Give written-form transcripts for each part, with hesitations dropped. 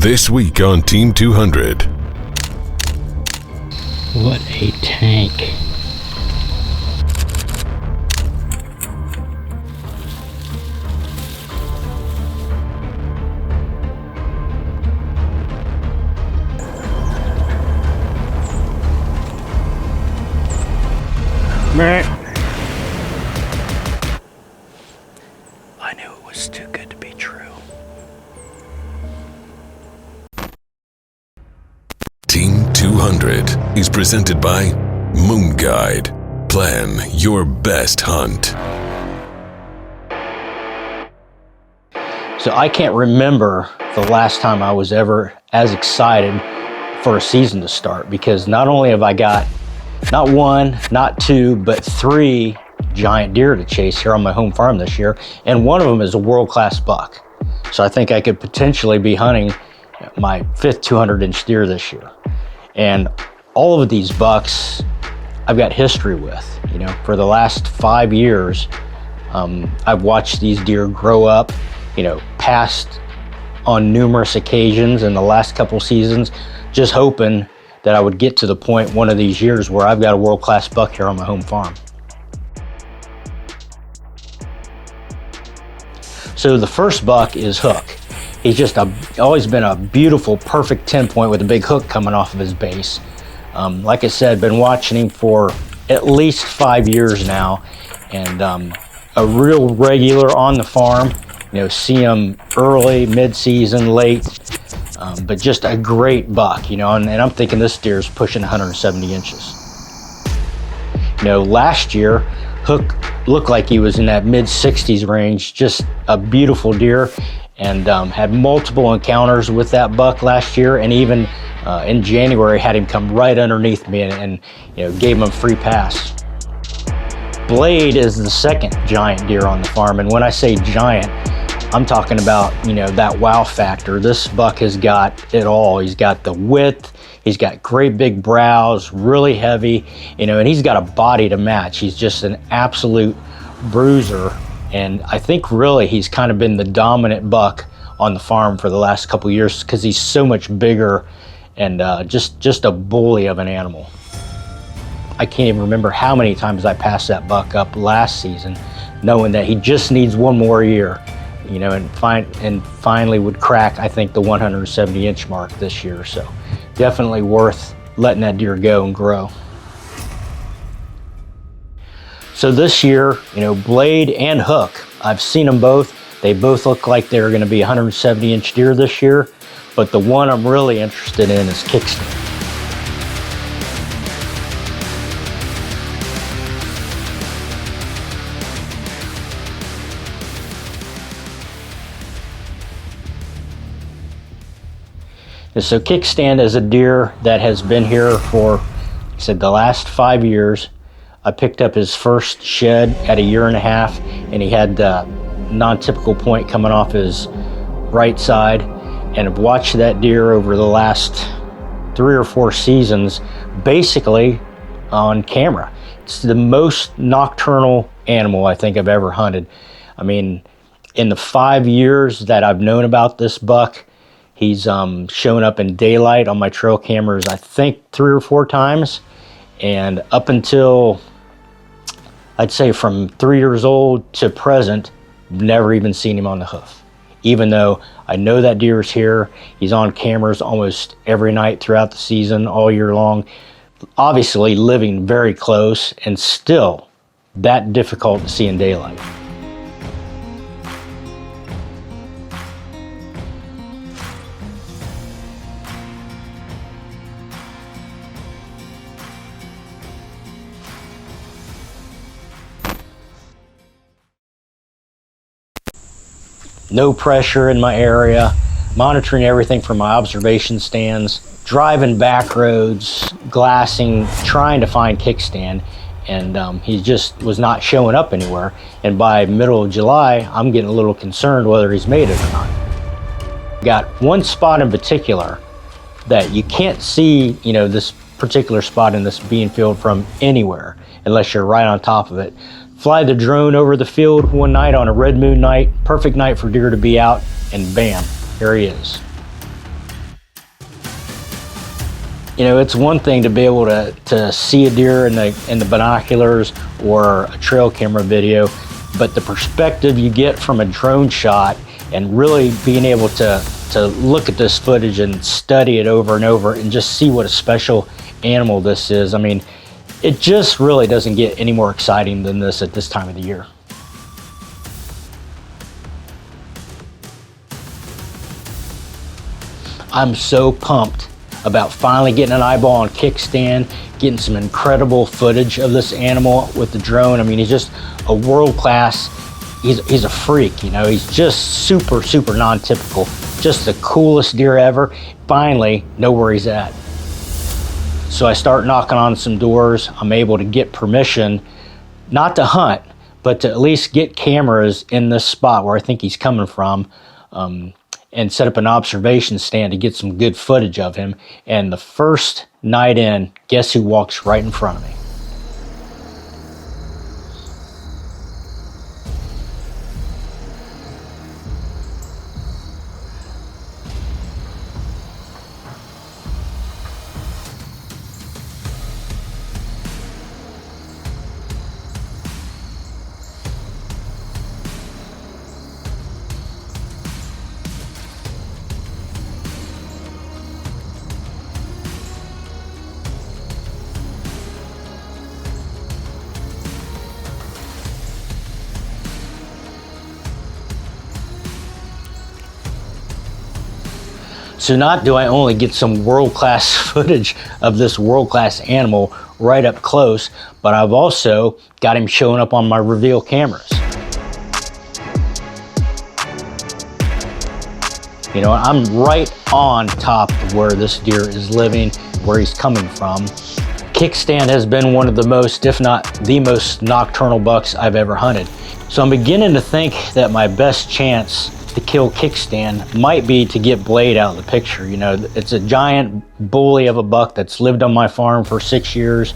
This week on Team 200. What a tank. I knew it was too good to be true. Team 200 is presented by Moon Guide. Plan your best hunt. So I can't remember the last time I was ever as excited for a season to start, because not only have I got not one, not two, but three giant deer to chase here on my home farm this year, and one of them is a world-class buck. So I think I could potentially be hunting my fifth 200-inch deer this year. And all of these bucks I've got history with. You know, for the last 5 years, I've watched these deer grow up, you know, passed on numerous occasions in the last couple seasons, just hoping that I would get to the point one of these years where I've got a world-class buck here on my home farm. So the first buck is Hook. He's just always been a beautiful, perfect 10-point with a big hook coming off of his base. Like I said, been watching him for at least 5 years now, and a real regular on the farm. You know, see him early, mid-season, late, but just a great buck, you know, and I'm thinking this deer is pushing 170 inches. You know, last year, Hook looked like he was in that mid-60s range, just a beautiful deer, and had multiple encounters with that buck last year, and even in January had him come right underneath me and you know, gave him a free pass. Blade is the second giant deer on the farm, and when I say giant, I'm talking about, you know, that wow factor. This buck has got it all. He's got the width, he's got great big brows, really heavy, you know, and he's got a body to match. He's just an absolute bruiser, and I think really he's kind of been the dominant buck on the farm for the last couple years because he's so much bigger and just a bully of an animal. I can't even remember how many times I passed that buck up last season, knowing that he just needs one more year, you know, and finally would crack, I think, the 170-inch mark this year. So definitely worth letting that deer go and grow. So this year, you know, Blade and Hook, I've seen them both. They both look like they're going to be 170-inch deer this year, but the one I'm really interested in is Kickstand. And so Kickstand is a deer that has been here for, like I said, the last 5 years. I picked up his first shed at 1.5 years, and he had the non-typical point coming off his right side, and I've watched that deer over the last 3 or 4 seasons, basically on camera. It's the most nocturnal animal I think I've ever hunted. I mean, in the 5 years that I've known about this buck, he's shown up in daylight on my trail cameras, I think 3 or 4 times. And up until, I'd say from 3 years old to present, never even seen him on the hoof. Even though I know that deer is here, he's on cameras almost every night throughout the season, all year long. Obviously living very close, and still that difficult to see in daylight. No pressure in my area, monitoring everything from my observation stands, driving back roads, glassing, trying to find Kickstand, and he just was not showing up anywhere. And by middle of July, I'm getting a little concerned whether he's made it or not. Got one spot in particular that you can't see, you know, this particular spot in this bean field from anywhere unless you're right on top of it. Fly the drone over the field one night on a red moon night, perfect night for deer to be out, and bam, here he is. You know, it's one thing to be able to see a deer in the binoculars or a trail camera video, but the perspective you get from a drone shot and really being able to look at this footage and study it over and over and just see what a special animal this is. I mean, it just really doesn't get any more exciting than this at this time of the year. I'm so pumped about finally getting an eyeball on Kickstand, getting some incredible footage of this animal with the drone. I mean, he's just a world-class, he's a freak, you know, he's just super non-typical, just the coolest deer ever. Finally know where he's at. So I start knocking on some doors. I'm able to get permission, not to hunt, but to at least get cameras in this spot where I think he's coming from, and set up an observation stand to get some good footage of him. And the first night in, guess who walks right in front of me? So not do I only get some world-class footage of this world-class animal right up close, but I've also got him showing up on my reveal cameras. You know, I'm right on top of where this deer is living, where he's coming from. Kickstand has been one of the most, if not the most, nocturnal bucks I've ever hunted. So I'm beginning to think that my best chance to kill Kickstand might be to get Blade out of the picture. You know, it's a giant bully of a buck that's lived on my farm for 6 years.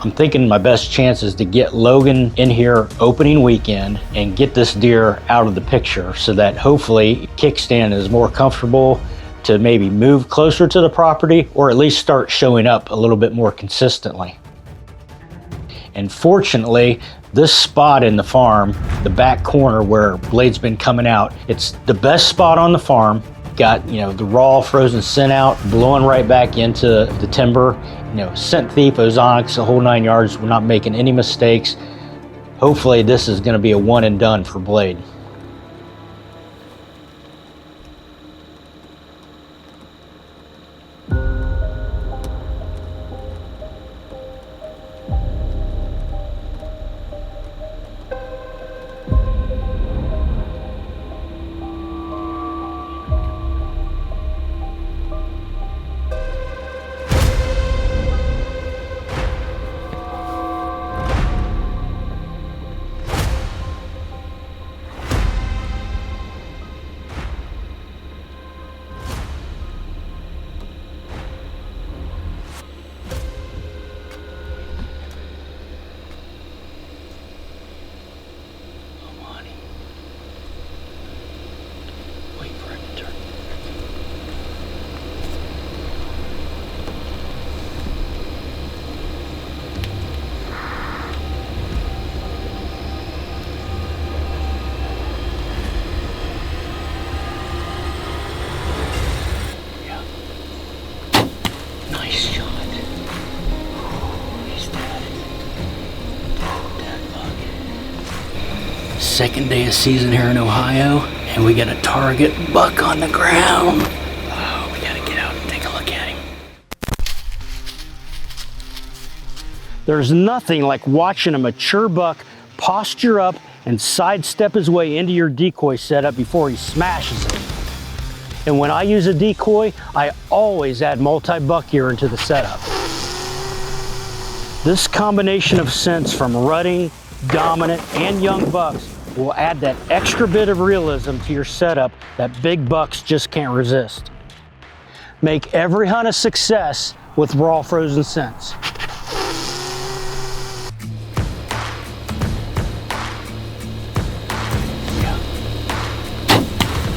I'm thinking my best chance is to get Logan in here opening weekend and get this deer out of the picture so that hopefully Kickstand is more comfortable to maybe move closer to the property or at least start showing up a little bit more consistently. And fortunately, this spot in the farm, the back corner where Blade's been coming out, it's the best spot on the farm. Got, you know, the raw frozen scent out, blowing right back into the timber. You know, scent thief, ozonics, the whole 9 yards. We're not making any mistakes. Hopefully this is gonna be a one and done for Blade. Second day of season here in Ohio, and we got a target buck on the ground. Oh, we gotta get out and take a look at him. There's nothing like watching a mature buck posture up and sidestep his way into your decoy setup before he smashes it. And when I use a decoy, I always add multi-buck ear into the setup. This combination of scents from rutting, dominant, and young bucks will add that extra bit of realism to your setup that big bucks just can't resist. Make every hunt a success with raw frozen scents.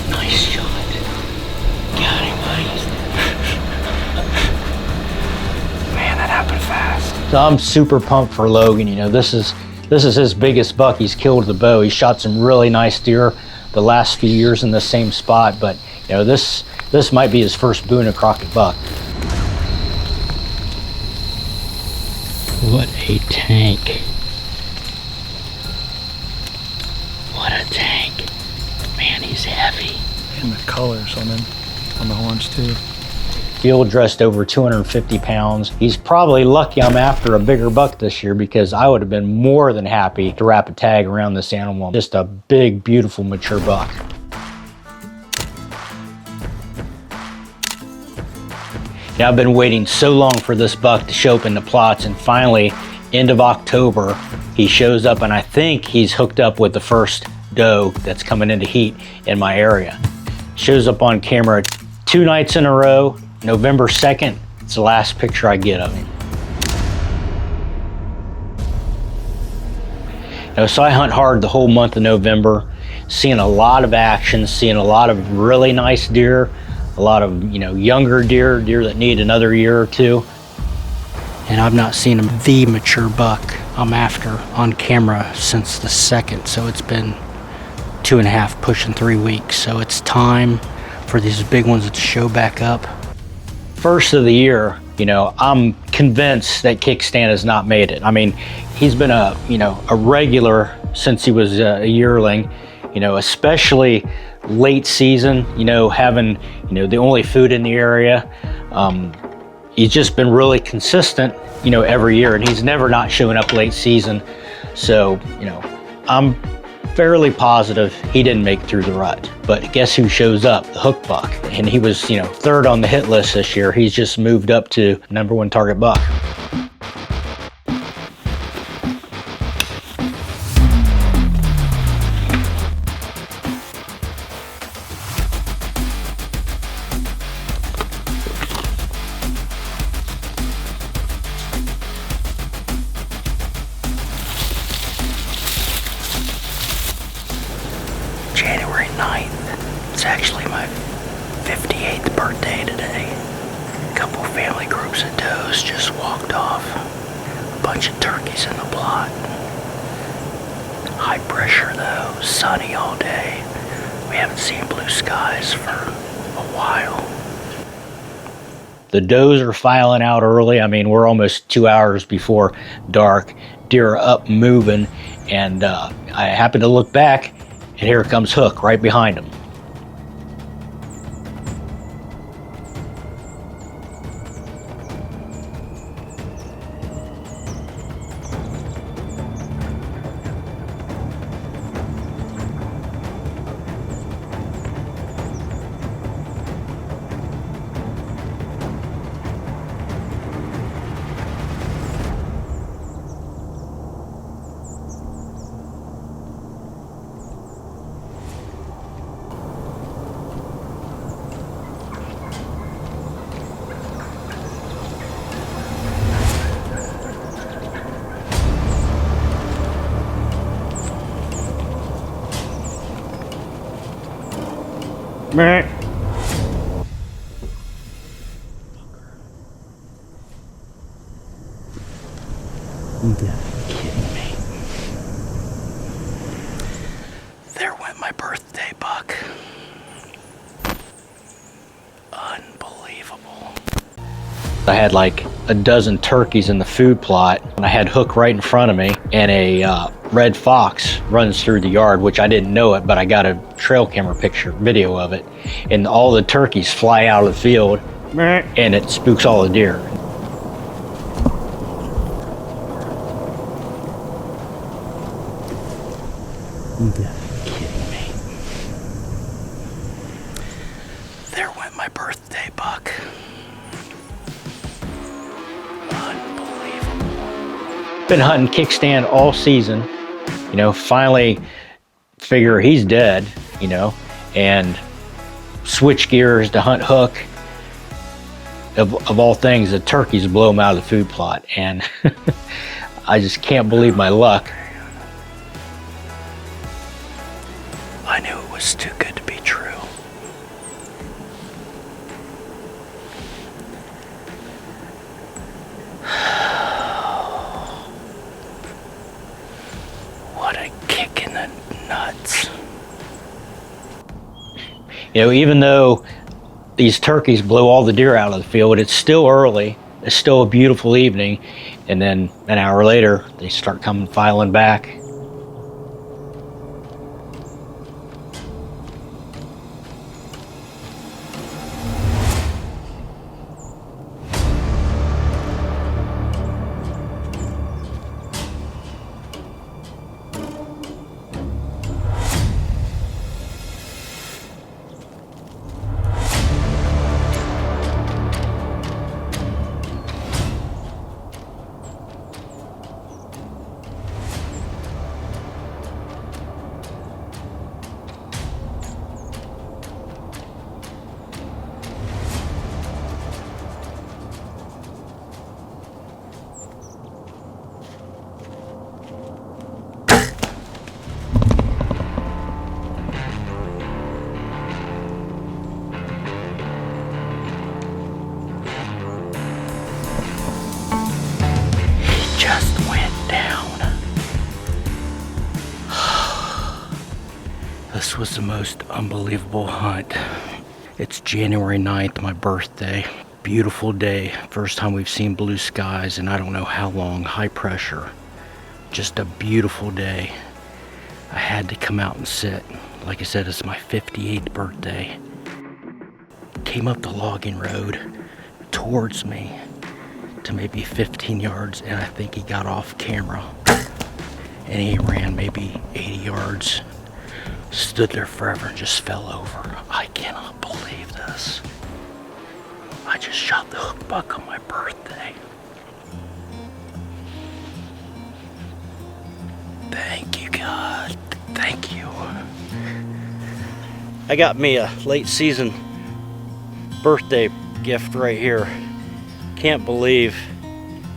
Nice shot. Got him, buddy. So I'm super pumped for Logan. You know, this is his biggest buck he's killed with a bow. He shot some really nice deer the last few years in the same spot, but you know, this might be his first Boone and Crockett buck. What a tank. What a tank. Man, he's heavy. And the colors on him, on the horns too. Field dressed over 250 pounds. He's probably lucky I'm after a bigger buck this year, because I would have been more than happy to wrap a tag around this animal. Just a big, beautiful, mature buck. Now, I've been waiting so long for this buck to show up in the plots, and finally, end of October, he shows up, and I think he's hooked up with the first doe that's coming into heat in my area. Shows up on camera 2 nights in a row. November 2nd, it's the last picture I get of him. Now, so I hunt hard the whole month of November, seeing a lot of action, seeing a lot of really nice deer, a lot of, you know, younger deer that need another year or two. And I've not seen the mature buck I'm after on camera since the 2nd, so it's been 2.5, pushing 3 weeks. So it's time for these big ones to show back up. First of the year, you know, I'm convinced that Kickstand has not made it. I mean, he's been a regular since he was a yearling, you know, especially late season, you know, having, you know, the only food in the area. He's just been really consistent, you know, every year, and he's never not showing up late season. So, you know, I'm fairly positive he didn't make it through the rut. But guess who shows up? The hook buck. And he was, you know, 3rd on the hit list this year. He's just moved up to #1 target buck. January 9th. It's actually my 58th birthday today. A couple family groups of does just walked off. A bunch of turkeys in the plot. High pressure though, sunny all day. We haven't seen blue skies for a while. The does are filing out early. I mean, we're almost 2 hours before dark. Deer are up moving, and I happen to look back, and here comes Hook right behind him. Meh. You gotta be kidding me. There went my birthday buck. Unbelievable. I had like a dozen turkeys in the food plot, and I had Hook right in front of me, and a red fox runs through the yard, which I didn't know it, but I got a trail camera video of it, and all the turkeys fly out of the field, and it spooks all the deer. You gotta be kidding me. There went my birthday buck. Unbelievable. Been hunting Kickstand all season, you know, finally figure he's dead, you know, and switch gears to hunt Hook. Of all things, the turkeys blow him out of the food plot, and I just can't believe my luck. I knew it was too good to be true. even though these turkeys blow all the deer out of the field, it's still early. It's still a beautiful evening. And then an hour later, they start coming filing back. This was the most unbelievable hunt. It's January 9th, my birthday. Beautiful day. First time we've seen blue skies in I don't know how long. High pressure. Just a beautiful day. I had to come out and sit. Like I said, it's my 58th birthday. Came up the logging road towards me to maybe 15 yards, and I think he got off camera. And he ran maybe 80 yards. Stood there forever and just fell over. I cannot believe this. I just shot the hook buck on my birthday. Thank you, God. Thank you. I got me a late season birthday gift right here. Can't believe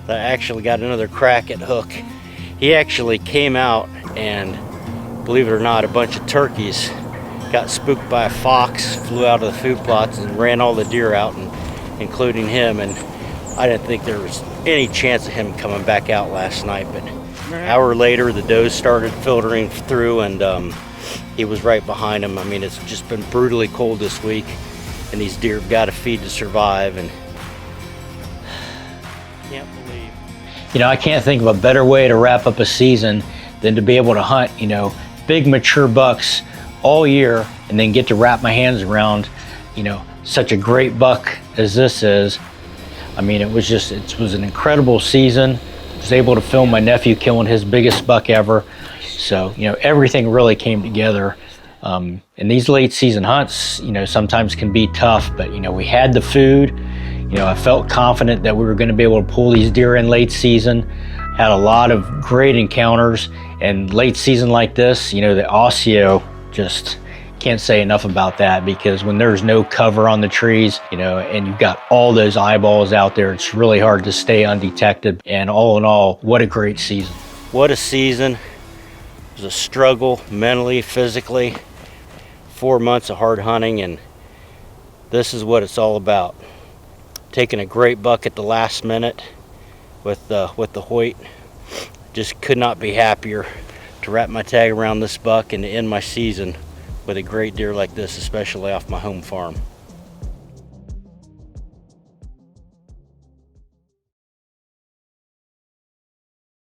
that I actually got another crack at hook. He actually came out and, believe it or not, a bunch of turkeys got spooked by a fox, flew out of the food plots and ran all the deer out, including him. And I didn't think there was any chance of him coming back out last night, but an hour later the does started filtering through, and he was right behind him. I mean, it's just been brutally cold this week, and these deer have got to feed to survive, and can't believe. I can't think of a better way to wrap up a season than to be able to hunt, big mature bucks all year, and then get to wrap my hands around, such a great buck as this is. I mean, it was an incredible season. I was able to film my nephew killing his biggest buck ever. So, everything really came together. And these late season hunts, sometimes can be tough, but, we had the food. I felt confident that we were going to be able to pull these deer in late season. Had a lot of great encounters, and late season like this, the Osseo, just can't say enough about that, because when there's no cover on the trees, and you've got all those eyeballs out there, it's really hard to stay undetected. And all in all, what a great season. What a season. It was a struggle mentally, physically. 4 months of hard hunting, and this is what it's all about. Taking a great buck at the last minute with the Hoyt. Just could not be happier to wrap my tag around this buck and to end my season with a great deer like this, especially off my home farm.